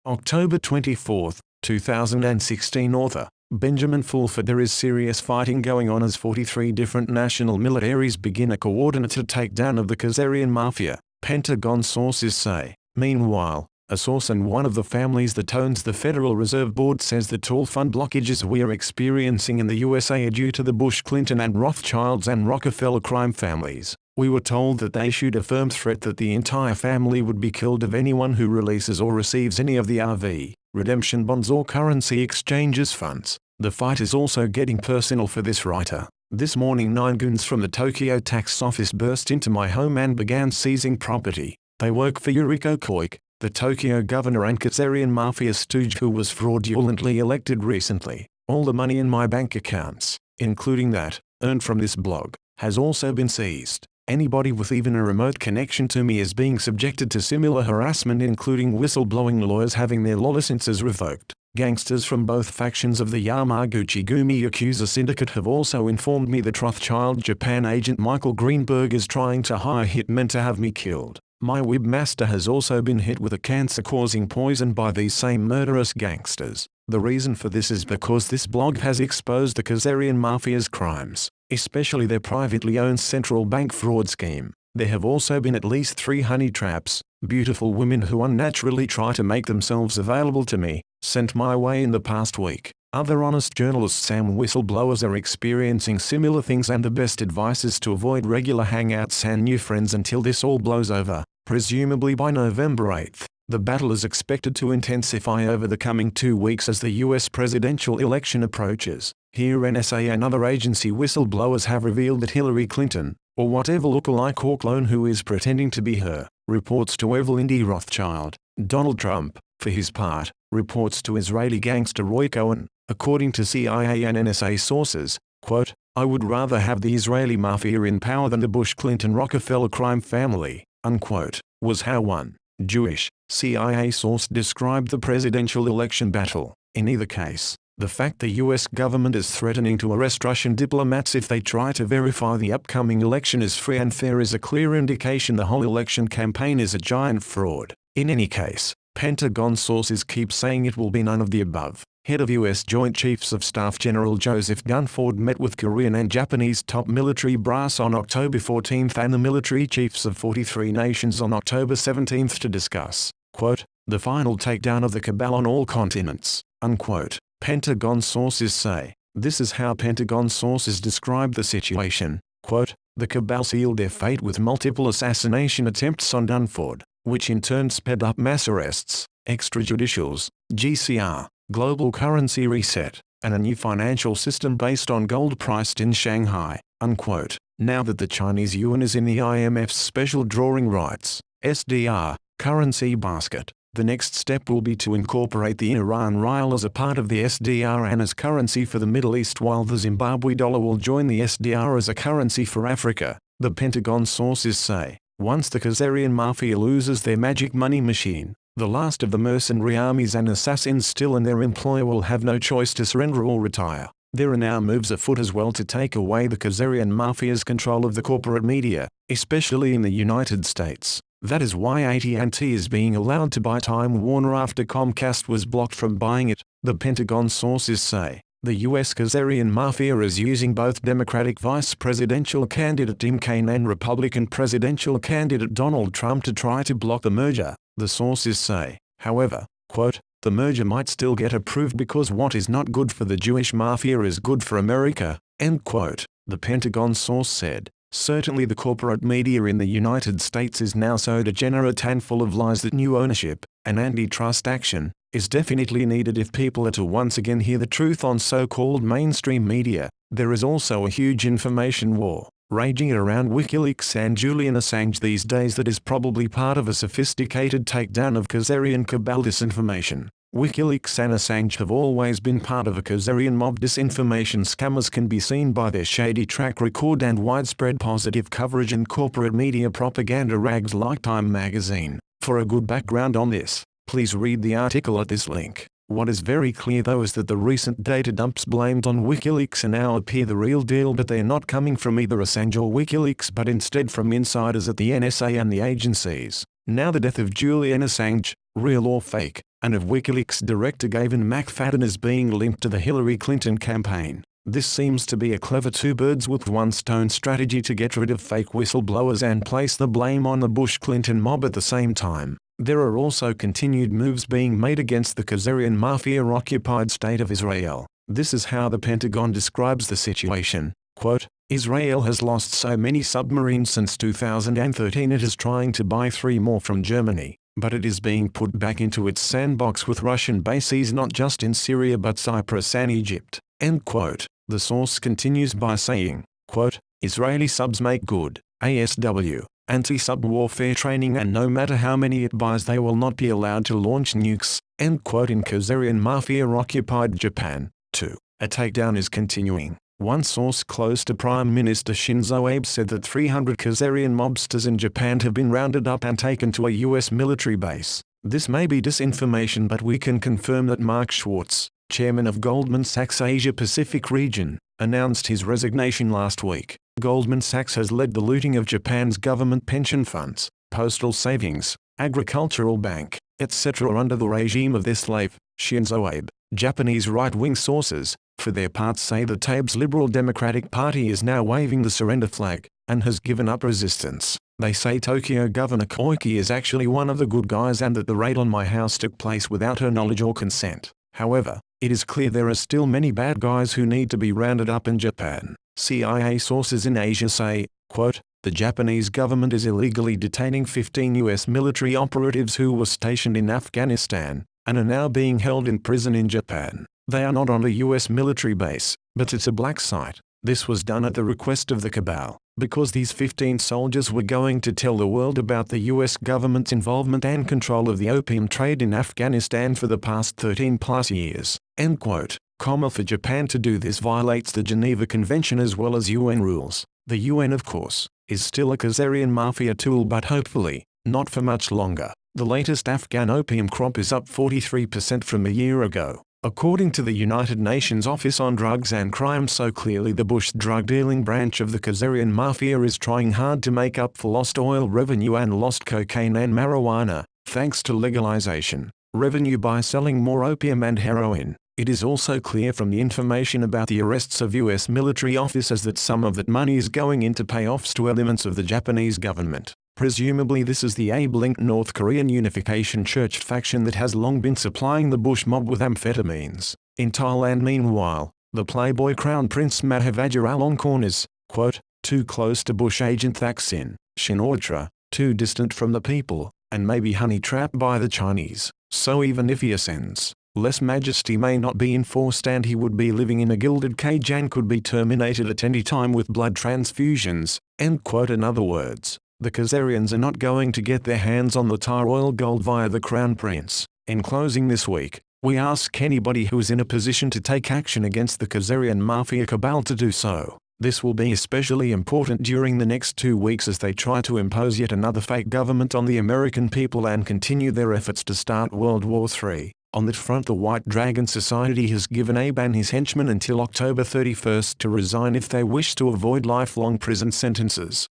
October 24, 2016. Author Benjamin Fulford. There is serious fighting going on as 43 different national militaries begin a coordinated takedown of the Khazarian mafia, Pentagon sources say. Meanwhile, a source in one of the families that owns the Federal Reserve Board says the tall fund blockages we are experiencing in the USA are due to the Bush, Clinton and Rothschilds and Rockefeller crime families. We were told that they issued a firm threat that the entire family would be killed if anyone who releases or receives any of the RV, redemption bonds or currency exchanges funds. The fight is also getting personal for this writer. This morning 9 goons from the Tokyo tax office burst into my home and began seizing property. They work for Yuriko Koike, the Tokyo governor and Khazarian mafia stooge who was fraudulently elected recently. All the money in my bank accounts, including that earned from this blog, has also been seized. Anybody with even a remote connection to me is being subjected to similar harassment, including whistleblowing lawyers having their licenses revoked. Gangsters from both factions of the Yamaguchi-gumi Yakuza syndicate have also informed me that Rothschild Japan agent Michael Greenberg is trying to hire hitmen to have me killed. My webmaster has also been hit with a cancer-causing poison by these same murderous gangsters. The reason for this is because this blog has exposed the Khazarian mafia's crimes, especially their privately owned central bank fraud scheme. There have also been at least 3 honey traps, beautiful women who unnaturally try to make themselves available to me, sent my way in the past week. Other honest journalists and whistleblowers are experiencing similar things, and the best advice is to avoid regular hangouts and new friends until this all blows over, presumably by November 8. The battle is expected to intensify over the coming 2 weeks as the US presidential election approaches. Here NSA and other agency whistleblowers have revealed that Hillary Clinton, or whatever lookalike or clone who is pretending to be her, reports to Evelyn D. Rothschild. Donald Trump, for his part, reports to Israeli gangster Roy Cohn. According to CIA and NSA sources, quote, "I would rather have the Israeli mafia in power than the Bush-Clinton-Rockefeller crime family," unquote, was how one Jewish CIA source described the presidential election battle. In either case, the fact the US government is threatening to arrest Russian diplomats if they try to verify the upcoming election is free and fair is a clear indication the whole election campaign is a giant fraud. In any case, Pentagon sources keep saying it will be none of the above. Head of U.S. Joint Chiefs of Staff General Joseph Dunford met with Korean and Japanese top military brass on October 14 and the military chiefs of 43 nations on October 17 to discuss, quote, "the final takedown of the cabal on all continents," unquote. Pentagon sources say. This is how Pentagon sources describe the situation, quote, "the cabal sealed their fate with multiple assassination attempts on Dunford, which in turn sped up mass arrests, extrajudicials, GCR, global currency reset, and a new financial system based on gold priced in Shanghai," unquote. Now that the Chinese yuan is in the IMF's special drawing rights, SDR, currency basket, the next step will be to incorporate the Iran rial as a part of the SDR and as currency for the Middle East, while the Zimbabwe dollar will join the SDR as a currency for Africa, the Pentagon sources say. Once the Khazarian mafia loses their magic money machine, the last of the mercenary armies and assassins still in their employ will have no choice to surrender or retire. There are now moves afoot as well to take away the Khazarian mafia's control of the corporate media, especially in the United States. That is why AT&T is being allowed to buy Time Warner after Comcast was blocked from buying it, the Pentagon sources say. The U.S. Khazarian mafia is using both Democratic vice presidential candidate Tim Kaine and Republican presidential candidate Donald Trump to try to block the merger, the sources say. However, quote, "the merger might still get approved because what is not good for the Jewish mafia is good for America," end quote, the Pentagon source said. Certainly the corporate media in the United States is now so degenerate and full of lies that new ownership, and antitrust action, is definitely needed if people are to once again hear the truth on so-called mainstream media. There is also a huge information war raging around WikiLeaks and Julian Assange these days that is probably part of a sophisticated takedown of Khazarian cabal disinformation. WikiLeaks and Assange have always been part of a Khazarian mob. Disinformation scammers can be seen by their shady track record and widespread positive coverage in corporate media propaganda rags like Time magazine. For a good background on this, please read the article at this link. What is very clear though is that the recent data dumps blamed on WikiLeaks now appear the real deal, but they are not coming from either Assange or WikiLeaks but instead from insiders at the NSA and the agencies. Now the death of Julian Assange, real or fake, and of WikiLeaks director Gavin McFadden as being linked to the Hillary Clinton campaign. This seems to be a clever two birds with one stone strategy to get rid of fake whistleblowers and place the blame on the Bush-Clinton mob at the same time. There are also continued moves being made against the Khazarian Mafia-occupied state of Israel. This is how the Pentagon describes the situation. Quote, Israel has lost so many submarines since 2013 it is trying to buy 3 more from Germany, but it is being put back into its sandbox with Russian bases not just in Syria but Cyprus and Egypt. End quote. The source continues by saying, quote, Israeli subs make good, ASW, anti-sub warfare training and no matter how many it buys they will not be allowed to launch nukes, end quote. In Khazarian Mafia-occupied Japan, too, a takedown is continuing. One source close to Prime Minister Shinzo Abe said that 300 Khazarian mobsters in Japan have been rounded up and taken to a U.S. military base. This may be disinformation but we can confirm that Mark Schwartz, chairman of Goldman Sachs Asia Pacific region, announced his resignation last week. Goldman Sachs has led the looting of Japan's government pension funds, postal savings, agricultural bank, etc. under the regime of their slave, Shinzo Abe. Japanese right-wing sources, for their part, say that Abe's Liberal Democratic Party is now waving the surrender flag, and has given up resistance. They say Tokyo Governor Koike is actually one of the good guys and that the raid on my house took place without her knowledge or consent. However, it is clear there are still many bad guys who need to be rounded up in Japan. CIA sources in Asia say, quote, the Japanese government is illegally detaining 15 U.S. military operatives who were stationed in Afghanistan, and are now being held in prison in Japan. They are not on a U.S. military base, but it's a black site. This was done at the request of the cabal, because these 15 soldiers were going to tell the world about the U.S. government's involvement and control of the opium trade in Afghanistan for the past 13+ years. End quote. For Japan to do this violates the Geneva Convention as well as UN rules. The UN, of course, is still a Khazarian mafia tool but hopefully, not for much longer. The latest Afghan opium crop is up 43% from a year ago, according to the United Nations Office on Drugs and Crime. So clearly the Bush drug-dealing branch of the Khazarian mafia is trying hard to make up for lost oil revenue and lost cocaine and marijuana, thanks to legalization, revenue by selling more opium and heroin. It is also clear from the information about the arrests of U.S. military officers that some of that money is going into payoffs to elements of the Japanese government. Presumably this is the Abe-linked North Korean Unification Church faction that has long been supplying the Bush mob with amphetamines. In Thailand meanwhile, the playboy Crown Prince Mahavajiralongkorn is, quote, too close to Bush agent Thaksin Shinawatra, too distant from the people, and maybe honey-trapped by the Chinese. So even if he ascends, less majesty may not be enforced and he would be living in a gilded cage and could be terminated at any time with blood transfusions. End quote. In other words, the Khazarians are not going to get their hands on the tar oil gold via the Crown Prince. In closing this week, we ask anybody who is in a position to take action against the Khazarian mafia cabal to do so. This will be especially important during the next 2 weeks as they try to impose yet another fake government on the American people and continue their efforts to start World War III. On that front, the White Dragon Society has given Abe and his henchmen until October 31st to resign if they wish to avoid lifelong prison sentences.